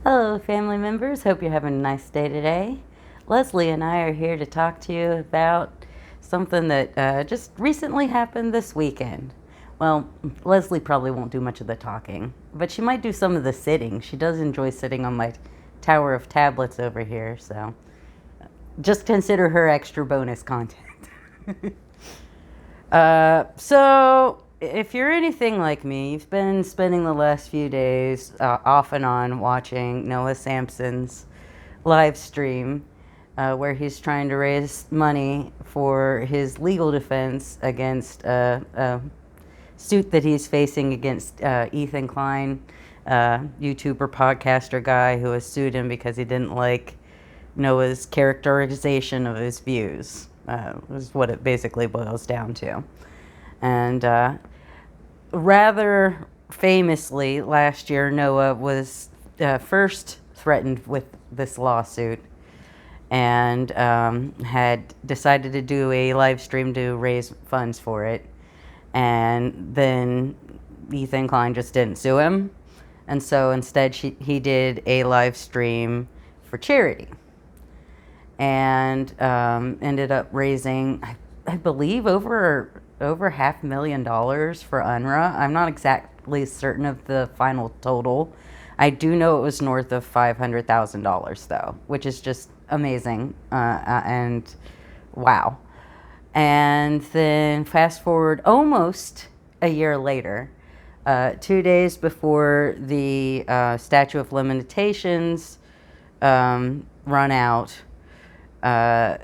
Hello, family members. Hope you're having a nice day today. Leslie and I are here to talk to you about something that just recently happened this weekend. Well, Leslie probably won't do much of the talking, but she might do some of the sitting. She does enjoy sitting on my tower of tablets over here, so just consider her extra bonus content. So, if you're anything like me, you've been spending the last few days off and on watching Noah Samsen's live stream where he's trying to raise money for his legal defense against a suit that he's facing against Ethan Klein, YouTuber, podcaster guy who has sued him because he didn't like Noah's characterization of his views, is what it basically boils down to. And rather famously, last year, Noah was first threatened with this lawsuit and had decided to do a live stream to raise funds for it. And then Ethan Klein just didn't sue him. And so instead, he did a live stream for charity and ended up raising, I believe, over $500,000 for UNRWA. I'm not exactly certain of the final total. I do know it was north of $500,000 though, which is just amazing and wow. And then fast forward almost a year later, 2 days before the statute of limitations run out,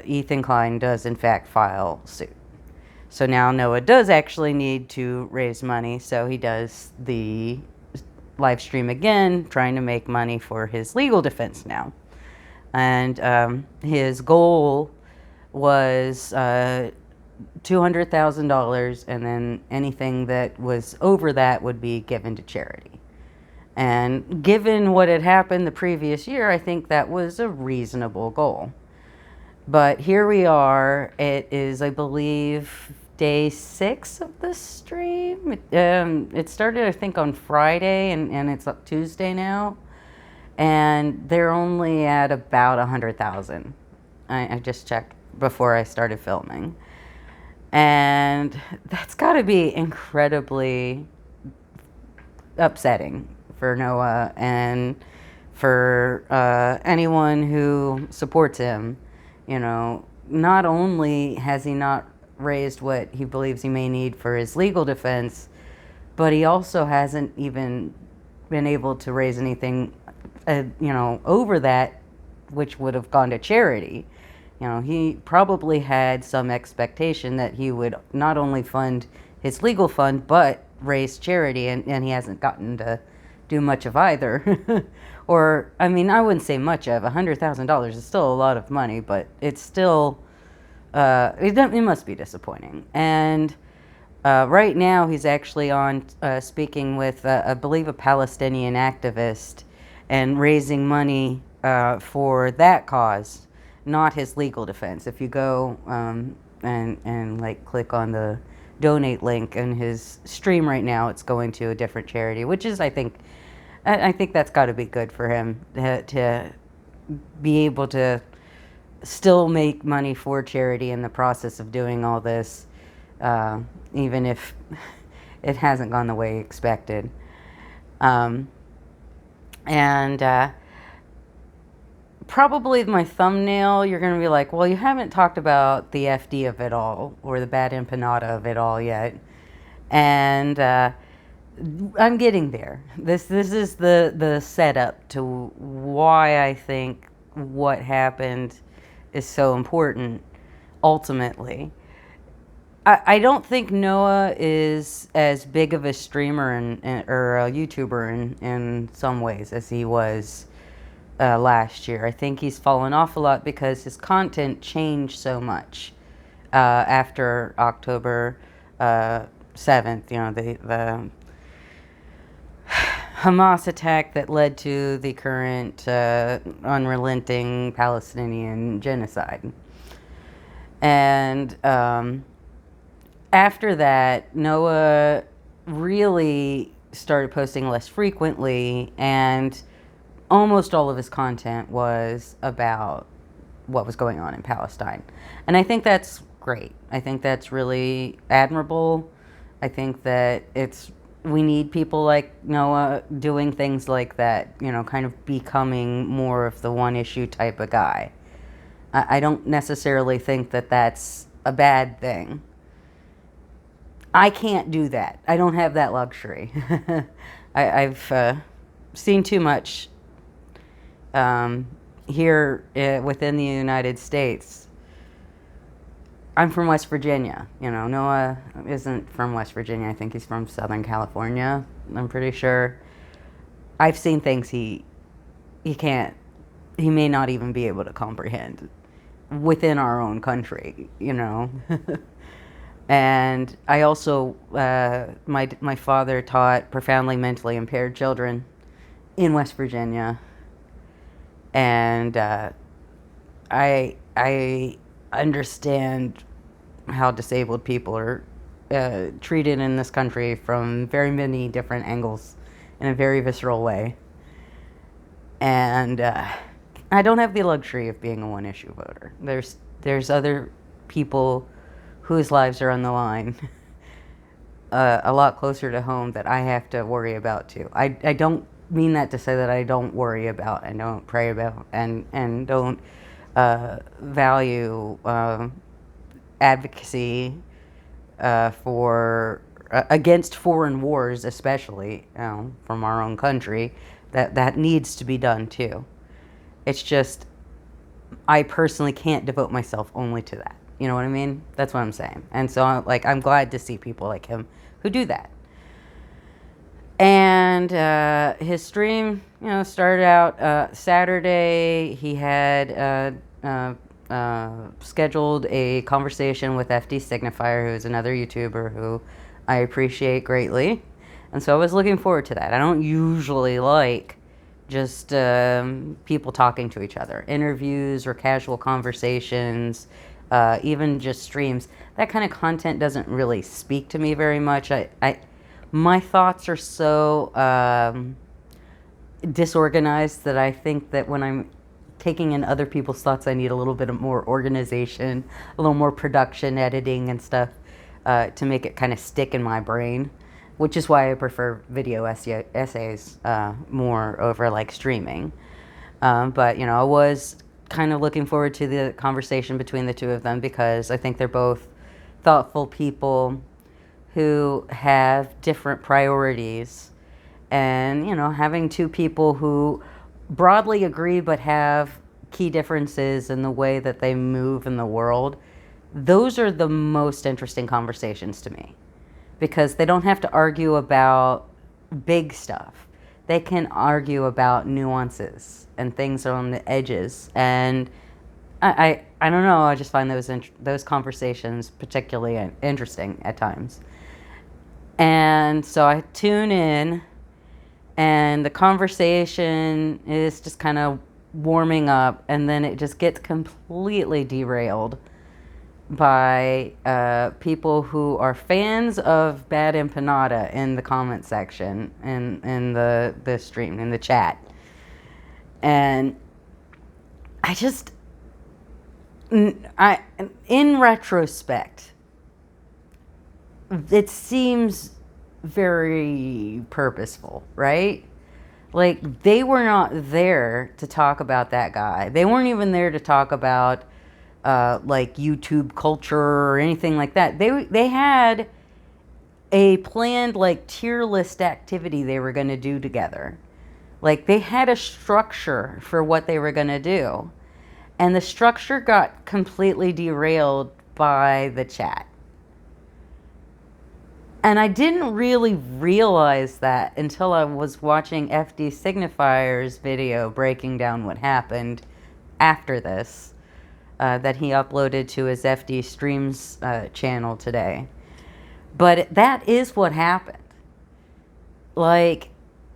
Ethan Klein does in fact file suit. So now Noah does actually need to raise money, so he does the live stream again, trying to make money for his legal defense now. And his goal was $200,000, and then anything that was over that would be given to charity. And given what had happened the previous year, I think that was a reasonable goal. But here we are. It is, I believe, day 6 of the stream. It started, I think, on Friday, and it's up Tuesday now. And they're only at about 100,000. I just checked before I started filming. And that's got to be incredibly upsetting for Noah and for anyone who supports him. You know, not only has he not raised what he believes he may need for his legal defense, but he also hasn't even been able to raise anything, over that, which would have gone to charity. You know, he probably had some expectation that he would not only fund his legal fund, but raise charity, and he hasn't gotten to do much of either. Or, I mean, I wouldn't say much of. $100,000 is still a lot of money, but it's still, it must be disappointing. And right now he's actually on speaking with, I believe, a Palestinian activist and raising money for that cause, not his legal defense. If you go and like click on the donate link in his stream right now, it's going to a different charity, which is, I think that's got to be good for him to be able to still make money for charity in the process of doing all this, even if it hasn't gone the way expected. Probably my thumbnail, you're going to be like, well, you haven't talked about the FD of it all, or the bad empanada of it all yet. And I'm getting there. This is the setup to why I think what happened is so important ultimately. I don't think Noah is as big of a streamer or a YouTuber in some ways as he was last year. I think he's fallen off a lot because his content changed so much after October 7th, the Hamas attack that led to the current unrelenting Palestinian genocide. And after that, Noah really started posting less frequently and almost all of his content was about what was going on in Palestine. And I think that's great. I think that's really admirable. I think that we need people like Noah doing things like that, kind of becoming more of the one issue type of guy. I don't necessarily think that that's a bad thing. I can't do that. I don't have that luxury. I've seen too much here within the United States. I'm from West Virginia. Noah isn't from West Virginia. I think he's from Southern California. I'm pretty sure. I've seen things he may not even be able to comprehend within our own country, And I also, my father taught profoundly mentally impaired children in West Virginia. And I understand how disabled people are treated in this country from very many different angles in a very visceral way. And I don't have the luxury of being a one-issue voter. There's other people whose lives are on the line a lot closer to home that I have to worry about too. I don't mean that to say that I don't worry about and don't pray about and don't value advocacy for against foreign wars, especially from our own country. That needs to be done too. It's just I personally can't devote myself only to that. You know what I mean? That's what I'm saying. And so I'm glad to see people like him who do that. And his stream, started out Saturday. He had scheduled a conversation with FD Signifer, who's another YouTuber who I appreciate greatly. And so I was looking forward to that. I don't usually like just people talking to each other. Interviews or casual conversations, even just streams. That kind of content doesn't really speak to me very much. My thoughts are so disorganized that I think that when I'm taking in other people's thoughts, I need a little bit of more organization, a little more production, editing and stuff to make it kind of stick in my brain, which is why I prefer video essays more over like streaming. But, I was kind of looking forward to the conversation between the two of them because I think they're both thoughtful people who have different priorities. And, having two people who broadly agree but have key differences in the way that they move in the world, those are the most interesting conversations to me because they don't have to argue about big stuff. They can argue about nuances and things on the edges. And I don't know, I just find those conversations particularly interesting at times. And so I tune in, and the conversation is just kind of warming up, and then it just gets completely derailed by people who are fans of Bad Empanada in the comment section in the stream, in the chat. And in retrospect, it seems very purposeful, right? Like, they were not there to talk about that guy. They weren't even there to talk about like YouTube culture or anything like that. They had a planned like tier list activity they were going to do together. Like, they had a structure for what they were going to do, and the structure got completely derailed by the chat. And I didn't really realize that until I was watching FD Signifier's video breaking down what happened after this, that he uploaded to his FD Streams channel today. But that is what happened. Like,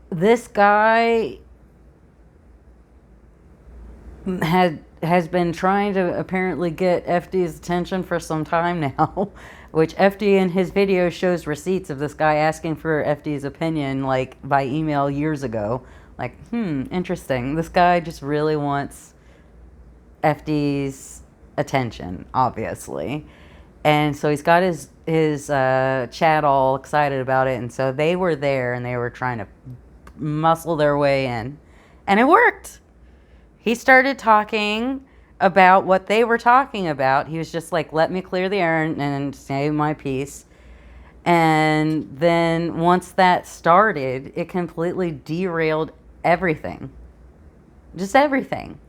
this guy has been trying to apparently get FD's attention for some time now, which FD in his video shows receipts of this guy asking for FD's opinion, like, by email years ago, Like, interesting. This guy just really wants FD's attention, obviously. And so he's got his chat all excited about it. And so they were there and they were trying to muscle their way in. And it worked. He started talking about what they were talking about. He was just like, let me clear the air and say my piece. And then once that started, it completely derailed everything. Just everything.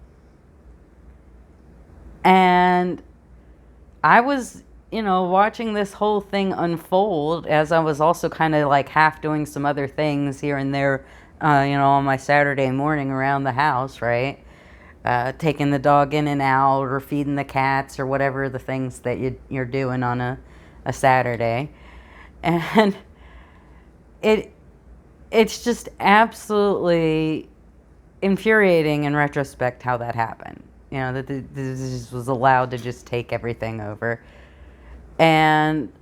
And I was, watching this whole thing unfold as I was also kind of like half doing some other things here and there, on my Saturday morning around the house, right? Taking the dog in and out or feeding the cats or whatever the things that you're doing on a Saturday. And it's just absolutely infuriating in retrospect how that happened. That this was allowed to just take everything over. And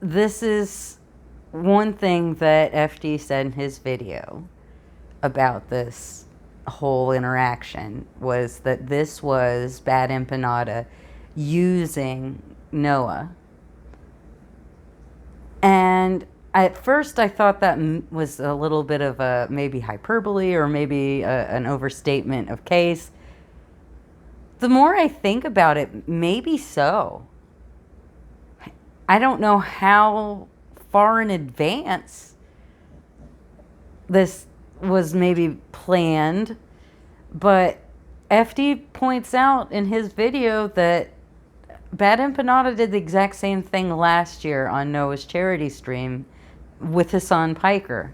this is one thing that FD said in his video about this whole interaction, was that this was Bad Empanada using Noah. And at first I thought that was a little bit of a maybe hyperbole or maybe an overstatement of case. The more I think about it, maybe so. I don't know how far in advance this was maybe planned, but FD points out in his video that Bad Empanada did the exact same thing last year on Noah's charity stream with Hassan Piker,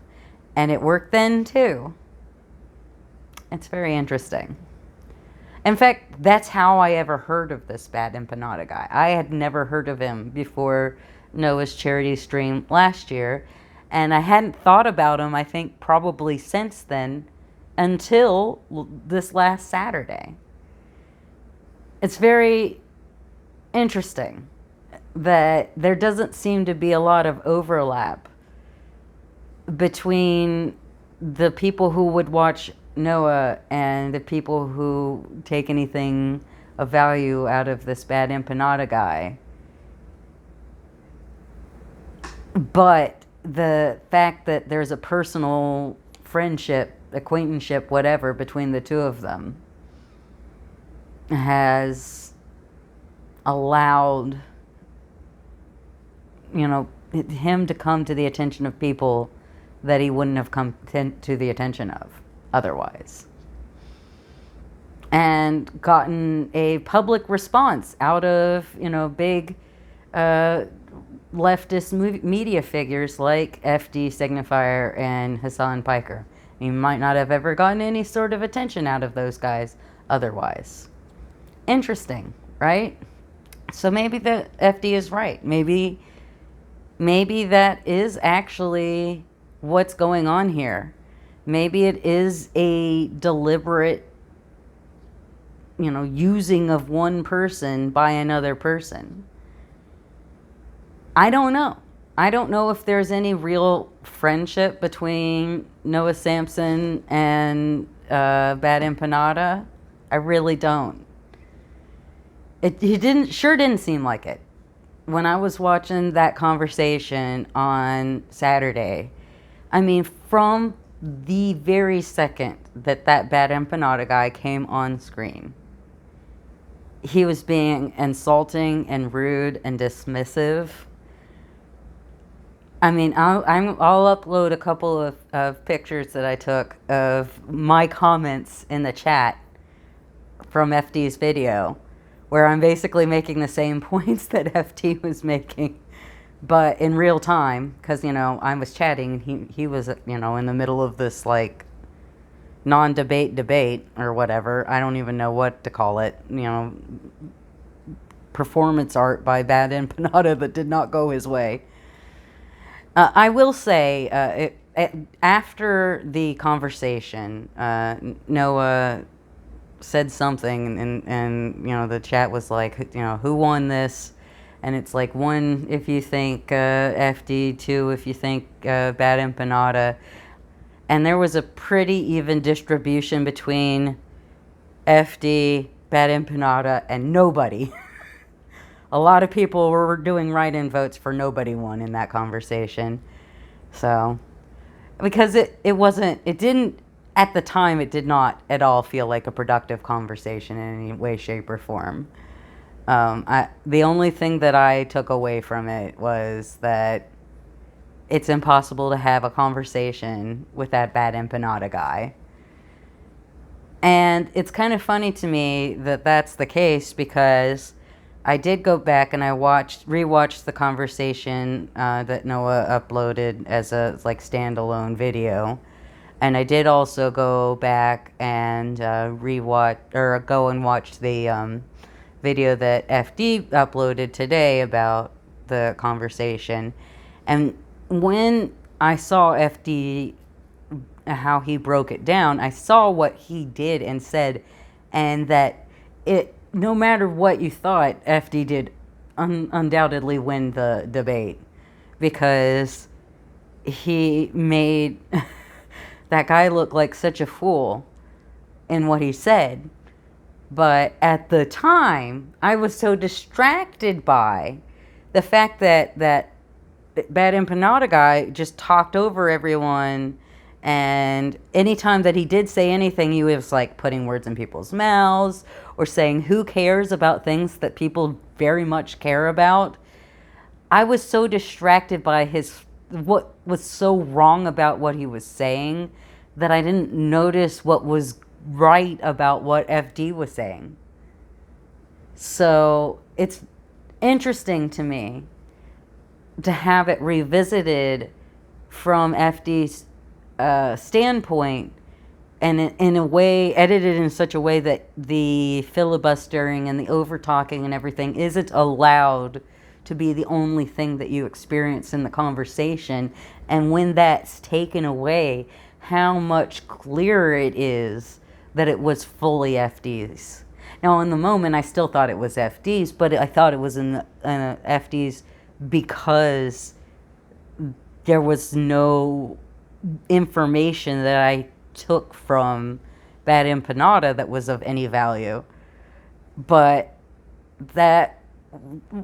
and it worked then too. It's very interesting. In fact, that's how I ever heard of this Bad Empanada guy. I had never heard of him before Noah's charity stream last year, and I hadn't thought about him, I think, probably since then, until this last Saturday. It's very interesting that there doesn't seem to be a lot of overlap between the people who would watch Noah and the people who take anything of value out of this Bad Empanada guy. But the fact that there's a personal friendship, acquaintanceship, whatever, between the two of them has allowed, him to come to the attention of people that he wouldn't have come to the attention of otherwise. And gotten a public response out of, big leftist media figures like FD, Signifer, and Hassan Piker. You might not have ever gotten any sort of attention out of those guys otherwise. Interesting, right? So maybe the FD is right. Maybe that is actually what's going on here. Maybe it is a deliberate, using of one person by another person. I don't know. I don't know if there's any real friendship between Noah Samsen and Bad Empanada. I really don't. It didn't seem like it. When I was watching that conversation on Saturday, I mean, from the very second that Bad Empanada guy came on screen, he was being insulting and rude and dismissive. I mean, I'll upload a couple of pictures that I took of my comments in the chat from FD's video, where I'm basically making the same points that FD was making, but in real time, because, I was chatting, and he was, in the middle of this, like, non-debate debate or whatever. I don't even know what to call it, performance art by Bad Empanada that did not go his way. I will say, after the conversation, Noah said something, and the chat was like, who won this? And it's like, 1 if you think FD, 2 if you think Bad Empanada. And there was a pretty even distribution between FD, Bad Empanada, and nobody. A lot of people were doing write-in votes for nobody won in that conversation. So, because it didn't, at the time, it did not at all feel like a productive conversation in any way, shape, or form. The only thing that I took away from it was that it's impossible to have a conversation with that Bad Empanada guy. And it's kind of funny to me that that's the case, because I did go back and I rewatched the conversation that Noah uploaded as a standalone video, and I did also go back and go and watch the video that FD uploaded today about the conversation. And when I saw FD, how he broke it down, I saw what he did and said, and that no matter what you thought, FD did undoubtedly win the debate, because he made that guy look like such a fool in what he said. But at the time, I was so distracted by the fact that Bad Empanada guy just talked over everyone, and anytime that he did say anything, he was like putting words in people's mouths or saying who cares about things that people very much care about. I was so distracted by what was so wrong about what he was saying that I didn't notice what was right about what FD was saying. So it's interesting to me to have it revisited from FD's standpoint, and in a way edited in such a way that the filibustering and the over talking and everything isn't allowed to be the only thing that you experience in the conversation. And when that's taken away, how much clearer it is that it was fully FD's. Now, in the moment, I still thought it was FD's, but I thought it was in FD's because there was no information that I took from Bad Empanada that was of any value. But that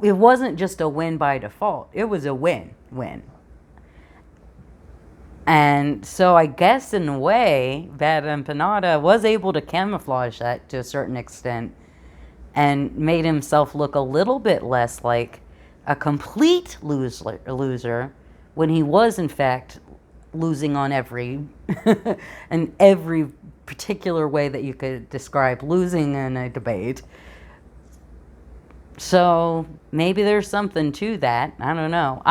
it wasn't just a win by default. It was a win-win. And so I guess in a way, Bad Empanada was able to camouflage that to a certain extent and made himself look a little bit less like a complete loser when he was in fact losing on every and every particular way that you could describe losing in a debate. So maybe there's something to that. I don't know.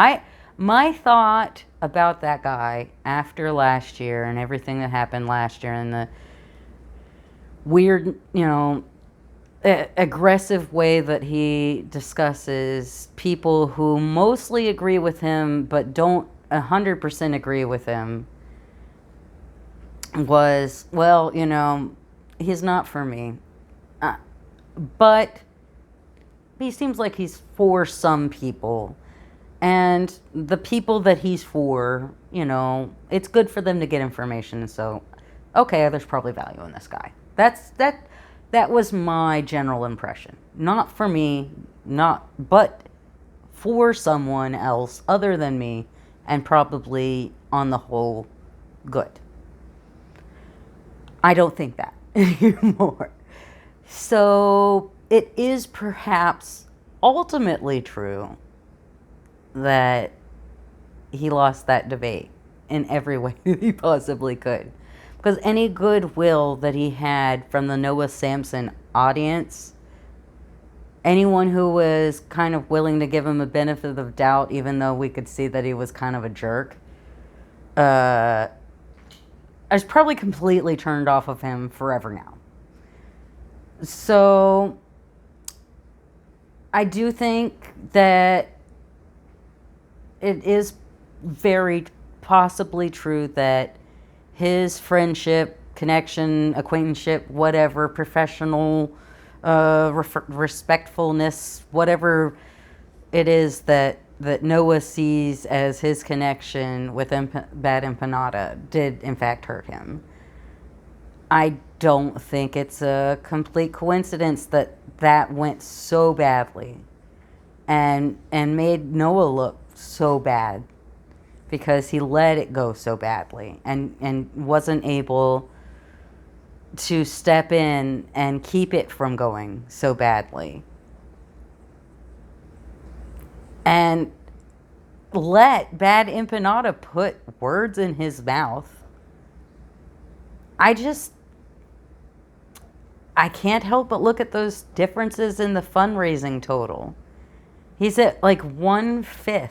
My thought about that guy after last year and everything that happened last year and the weird, aggressive way that he discusses people who mostly agree with him but don't 100% agree with him was, well, he's not for me. But he seems like he's for some people. And the people that he's for, it's good for them to get information. So, okay, there's probably value in this guy. That was my general impression. Not for me, but for someone else other than me, and probably on the whole good. I don't think that anymore. So it is perhaps ultimately true that he lost that debate in every way he possibly could. Because any goodwill that he had from the Noah Samsen audience, anyone who was kind of willing to give him a benefit of doubt, even though we could see that he was kind of a jerk, I was probably completely turned off of him forever now. So I do think that it is very possibly true that his friendship, connection, acquaintanceship, whatever, professional respectfulness, whatever it is that that Noah sees as his connection with Bad Empanada did in fact hurt him. I don't think it's a complete coincidence that that went so badly and made Noah look so bad, because he let it go so badly and wasn't able to step in and keep it from going so badly. And let Bad Empanada put words in his mouth. I can't help but look at those differences in the fundraising total. He's at like 1/5.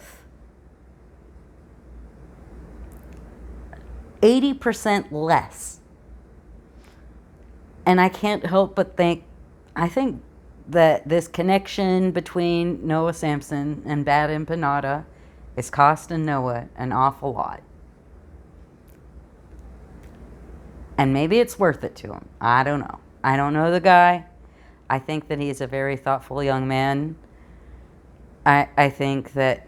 80% less. And I can't help but think that this connection between Noah Samsen and Bad Empanada is costing Noah an awful lot. And maybe it's worth it to him. I don't know. I don't know the guy. I think that he's a very thoughtful young man. I think that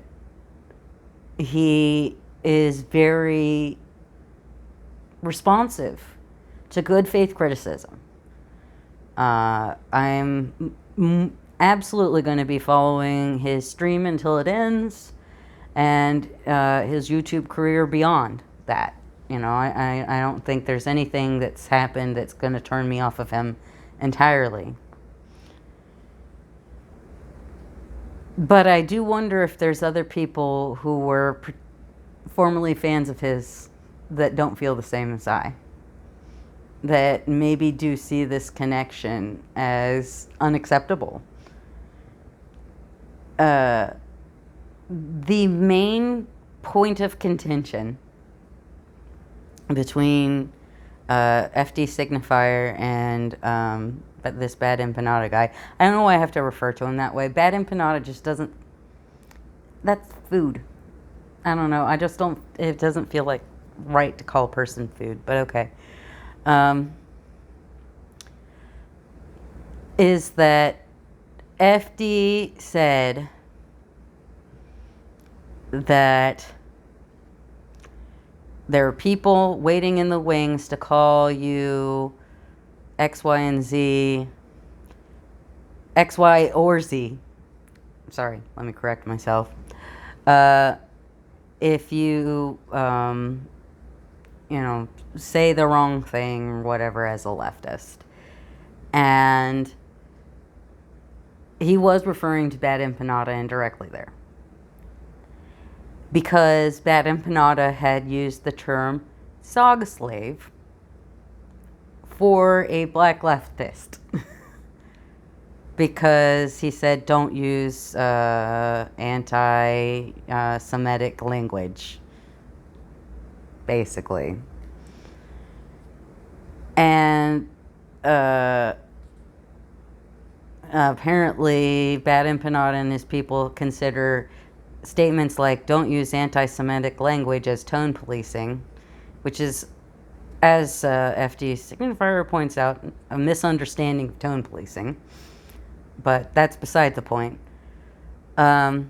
he is very responsive to good faith criticism. I'm absolutely going to be following his stream until it ends, and his YouTube career beyond that. You know, I don't think there's anything that's happened that's going to turn me off of him entirely. But I do wonder if there's other people who were formerly fans of his that don't feel the same as I, that maybe do see this connection as unacceptable. The main point of contention between FD Signifer and this Bad Empanada guy, I don't know why I have to refer to him that way. Bad Empanada just doesn't, that's food. I don't know, I just don't, it doesn't feel like right to call a person food, but okay. Is that FD said that there are people waiting in the wings to call you X, Y, and Z, X, Y, or Z. Sorry, let me correct myself. If you, say the wrong thing or whatever as a leftist. And he was referring to Bad Empanada indirectly there, because Bad Empanada had used the term "sog slave" for a black leftist. Because he said don't use anti-Semitic language, basically. And apparently Bad Empanada and his people consider statements like "don't use anti-Semitic language" as tone policing, which is, as FD Signifer points out, a misunderstanding of tone policing. But that's beside the point. Zogs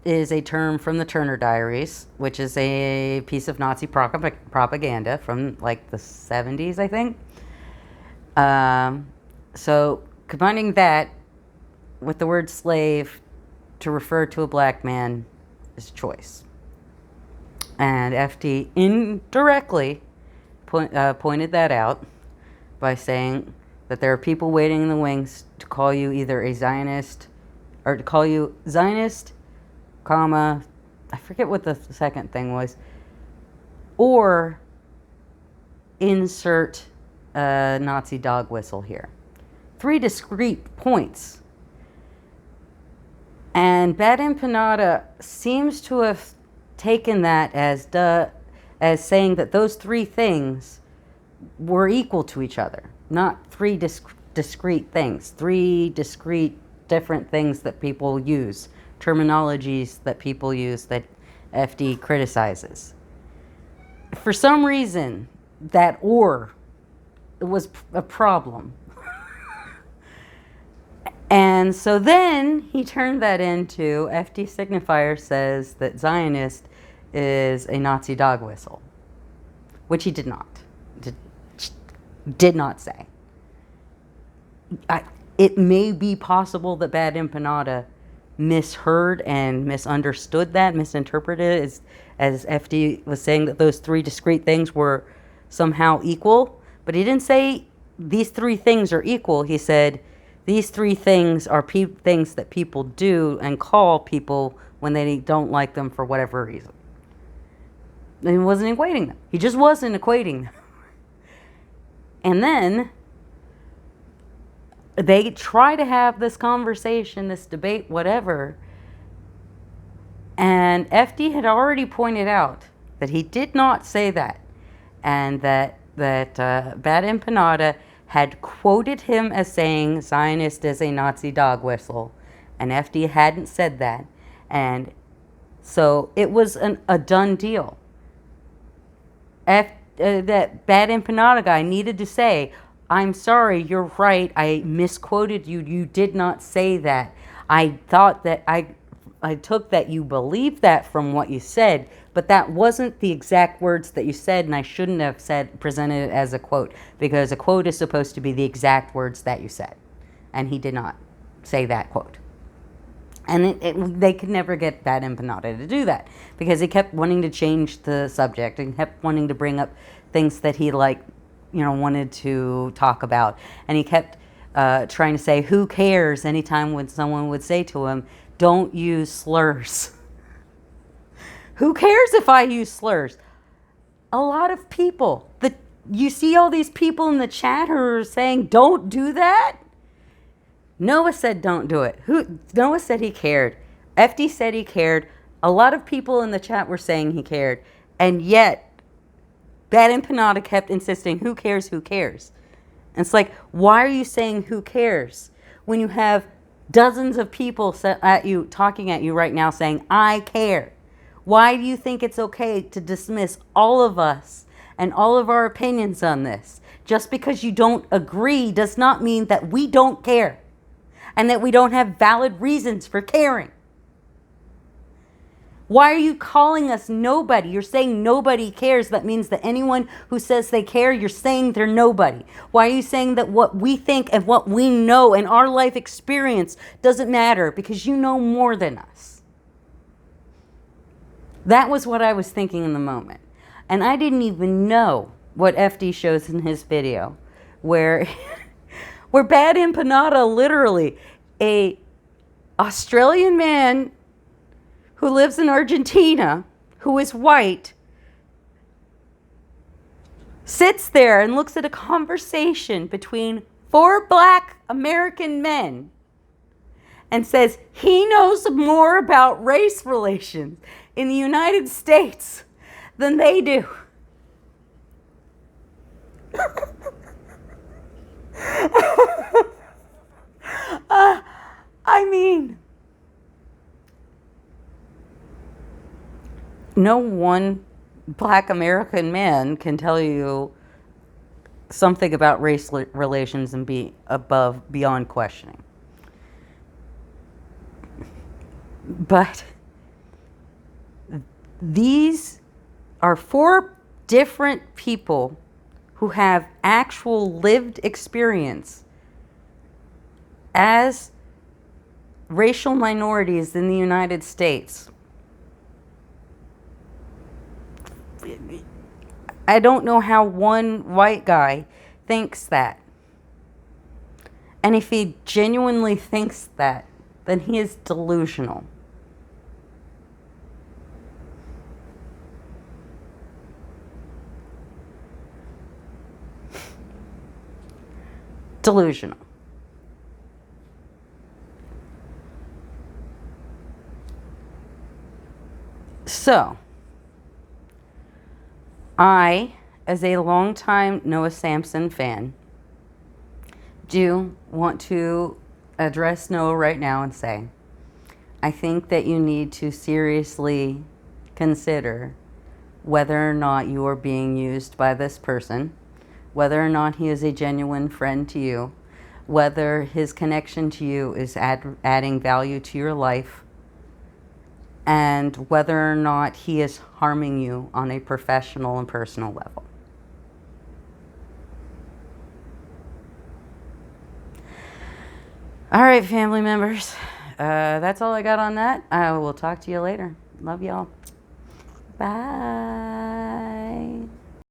is a term from the Turner Diaries, which is a piece of Nazi propaganda from like the 70s, I think. So combining that with the word slave to refer to a black man is choice. And FD indirectly pointed that out by saying that there are people waiting in the wings to call you either a Zionist, or to call you Zionist, comma, I forget what the second thing was, or insert a Nazi dog whistle here. 3 discrete points. And Bad Empanada seems to have taken that as saying that those 3 things were equal to each other. Not 3 discrete things, 3 discrete different things that people use, terminologies that people use that FD criticizes. For some reason, that "or" was a problem. And so then he turned that into FD Signifier says that Zionist is a Nazi dog whistle, which he did not. Did not say. It may be possible that Bad Empanada misheard and misunderstood that, misinterpreted it as FD was saying that those three discrete things were somehow equal. But he didn't say these three things are equal. He said these three things are things that people do and call people when they don't like them for whatever reason. And he wasn't equating them. He just wasn't equating them. And then they try to have this conversation, this debate, whatever. And FD had already pointed out that he did not say that. And that Bad Empanada had quoted him as saying Zionist is a Nazi dog whistle. And FD hadn't said that. And so it was a done deal. That Bad Empanada guy needed to say, I'm sorry, you're right, I misquoted you, you did not say that. I thought that I took that you believed that from what you said, but that wasn't the exact words that you said, and I shouldn't have presented it as a quote, because a quote is supposed to be the exact words that you said. And he did not say that quote. And they could never get Bad Empanada to do that, because he kept wanting to change the subject and kept wanting to bring up things that he wanted to talk about. And he kept trying to say, who cares, anytime when someone would say to him, don't use slurs. Who cares if I use slurs? A lot of people, you see all these people in the chat who are saying, don't do that? Noah said don't do it. Noah said he cared. FD said he cared. A lot of people in the chat were saying he cared. And yet, Bad Empanada kept insisting, who cares, who cares? And it's like, why are you saying who cares when you have dozens of people talking at you right now saying, I care? Why do you think it's okay to dismiss all of us and all of our opinions on this? Just because you don't agree does not mean that we don't care and that we don't have valid reasons for caring. Why are you calling us nobody? You're saying nobody cares. That means that anyone who says they care, you're saying they're nobody. Why are you saying that what we think and what we know and our life experience doesn't matter because you know more than us? That was what I was thinking in the moment. And I didn't even know what FD shows in his video, where Bad Empanada, literally, a Australian man who lives in Argentina, who is white, sits there and looks at a conversation between four black American men and says he knows more about race relations in the United States than they do. I mean, no one black American man can tell you something about race relations and be beyond questioning. But these are four different people who have actual lived experience as racial minorities in the United States. I don't know how one white guy thinks that. And if he genuinely thinks that, then he is delusional. Delusional. So, I, as a longtime Noah Samsen fan, do want to address Noah right now and say, I think that you need to seriously consider whether or not you are being used by this person, whether or not he is a genuine friend to you, whether his connection to you is adding value to your life, and whether or not he is harming you on a professional and personal level. All right, family members. That's all I got on that. I will talk to you later. Love y'all. Bye.